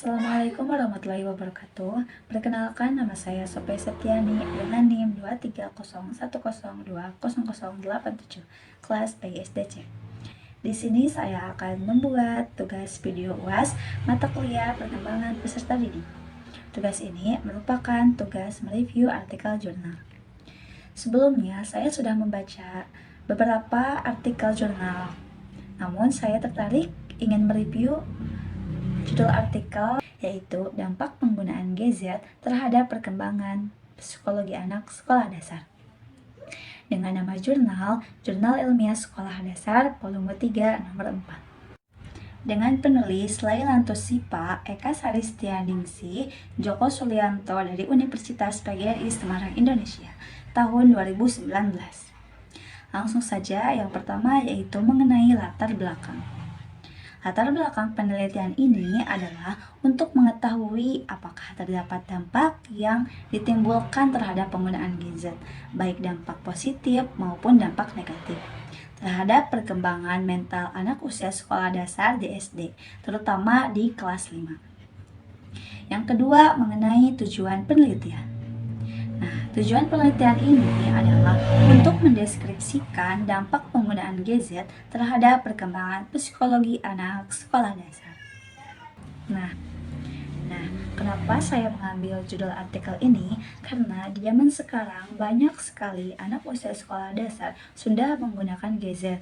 Assalamualaikum warahmatullahi wabarakatuh. Perkenalkan, nama saya Sophia Septiani dengan NIM 23010200087, kelas PISDC. Di sini saya akan membuat tugas video UAS mata kuliah perkembangan peserta didik. Tugas ini merupakan tugas mereview artikel jurnal. Sebelumnya, saya sudah membaca beberapa artikel jurnal. Namun, saya tertarik ingin mereview judul artikel, yaitu dampak penggunaan gadget terhadap perkembangan psikologi anak sekolah dasar. Dengan nama Jurnal Ilmiah Sekolah Dasar Volume 3 nomor 4. Dengan penulis Lailantus Sipa, Eka Saristianingsih, Joko Sulianto dari Universitas PGRI Semarang, Indonesia, tahun 2019. Langsung saja, yang pertama yaitu mengenai latar belakang. Latar belakang penelitian ini adalah untuk mengetahui apakah terdapat dampak yang ditimbulkan terhadap penggunaan gadget, baik dampak positif maupun dampak negatif, terhadap perkembangan mental anak usia sekolah dasar di SD, terutama di kelas 5. Yang kedua, mengenai tujuan penelitian. Tujuan penelitian ini adalah untuk mendeskripsikan dampak penggunaan gadget terhadap perkembangan psikologi anak sekolah dasar. Nah, kenapa saya mengambil judul artikel ini? Karena di zaman sekarang banyak sekali anak usia sekolah dasar sudah menggunakan gadget.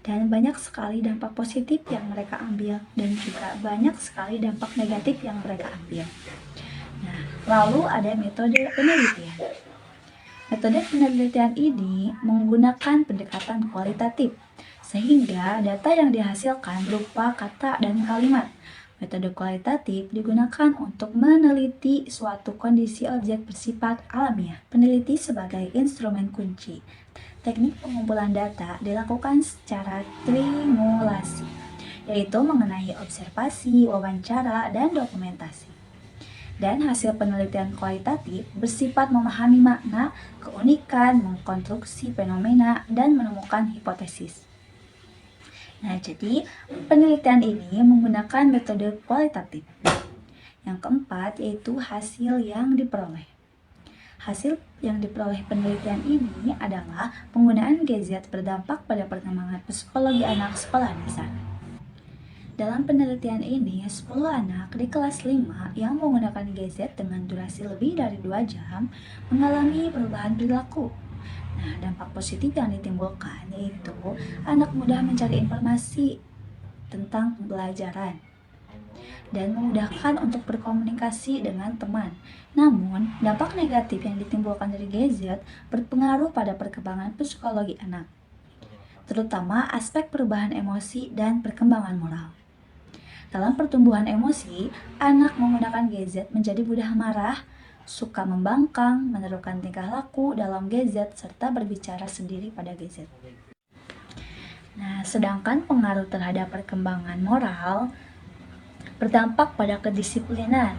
Dan banyak sekali dampak positif yang mereka ambil dan juga banyak sekali dampak negatif yang mereka ambil. Lalu ada metode penelitian. Metode penelitian ini menggunakan pendekatan kualitatif, sehingga data yang dihasilkan berupa kata dan kalimat. Metode kualitatif digunakan untuk meneliti suatu kondisi objek bersifat alamiah. Peneliti sebagai instrumen kunci. Teknik pengumpulan data dilakukan secara trimulasi, yaitu mengenai observasi, wawancara, dan dokumentasi. Dan hasil penelitian kualitatif bersifat memahami makna, keunikan, mengkonstruksi fenomena, dan menemukan hipotesis. Jadi penelitian ini menggunakan metode kualitatif. Yang keempat yaitu hasil yang diperoleh. Hasil yang diperoleh penelitian ini adalah penggunaan gadget berdampak pada perkembangan psikologi anak sekolah dasar. Dalam penelitian ini, 10 anak di kelas 5 yang menggunakan gadget dengan durasi lebih dari 2 jam mengalami perubahan perilaku. Dampak positif yang ditimbulkan yaitu anak mudah mencari informasi tentang pembelajaran dan memudahkan untuk berkomunikasi dengan teman. Namun, dampak negatif yang ditimbulkan dari gadget berpengaruh pada perkembangan psikologi anak, terutama aspek perubahan emosi dan perkembangan moral. Dalam pertumbuhan emosi, anak menggunakan gadget menjadi mudah marah, suka membangkang, menerukan tingkah laku dalam gadget, serta berbicara sendiri pada gadget. Sedangkan pengaruh terhadap perkembangan moral berdampak pada kedisiplinan.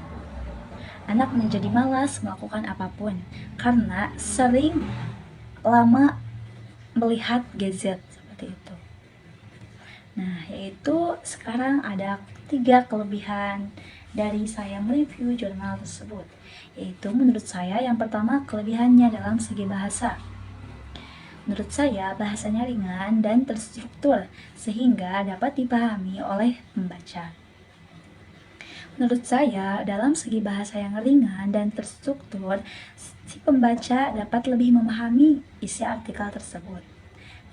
Anak menjadi malas melakukan apapun karena sering lama melihat gadget seperti itu. Yaitu sekarang ada 3 kelebihan dari saya mereview jurnal tersebut. Yaitu menurut saya yang pertama kelebihannya dalam segi bahasa. Menurut saya bahasanya ringan dan terstruktur sehingga dapat dipahami oleh pembaca. Menurut saya dalam segi bahasa yang ringan dan terstruktur, si pembaca dapat lebih memahami isi artikel tersebut.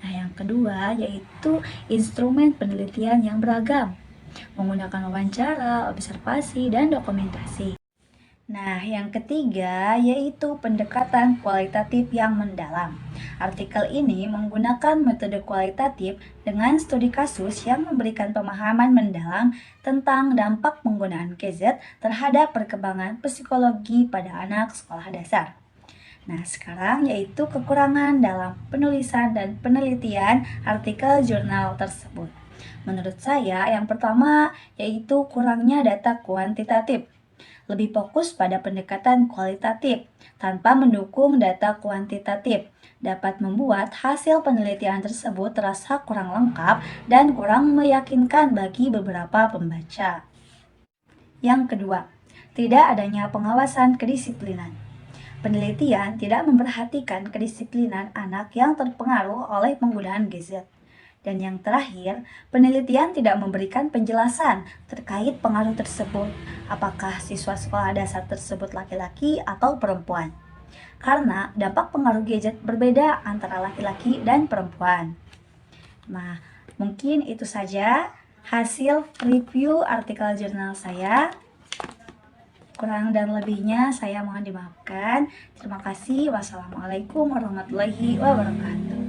Yang kedua yaitu instrumen penelitian yang beragam, menggunakan wawancara, observasi, dan dokumentasi. Yang ketiga yaitu pendekatan kualitatif yang mendalam. Artikel ini menggunakan metode kualitatif dengan studi kasus yang memberikan pemahaman mendalam tentang dampak penggunaan gadget terhadap perkembangan psikologi pada anak sekolah dasar. Sekarang yaitu kekurangan dalam penulisan dan penelitian artikel jurnal tersebut. Menurut saya, yang pertama yaitu kurangnya data kuantitatif. Lebih fokus pada pendekatan kualitatif tanpa mendukung data kuantitatif dapat membuat hasil penelitian tersebut terasa kurang lengkap dan kurang meyakinkan bagi beberapa pembaca. Yang kedua, tidak adanya pengawasan kedisiplinan. Penelitian tidak memperhatikan kedisiplinan anak yang terpengaruh oleh penggunaan gadget. Dan yang terakhir, penelitian tidak memberikan penjelasan terkait pengaruh tersebut, apakah siswa sekolah dasar tersebut laki-laki atau perempuan. Karena dampak pengaruh gadget berbeda antara laki-laki dan perempuan. Nah, mungkin itu saja hasil review artikel jurnal saya. Kurang dan lebihnya saya mohon dimaafkan. Terima kasih. Wassalamualaikum warahmatullahi wabarakatuh.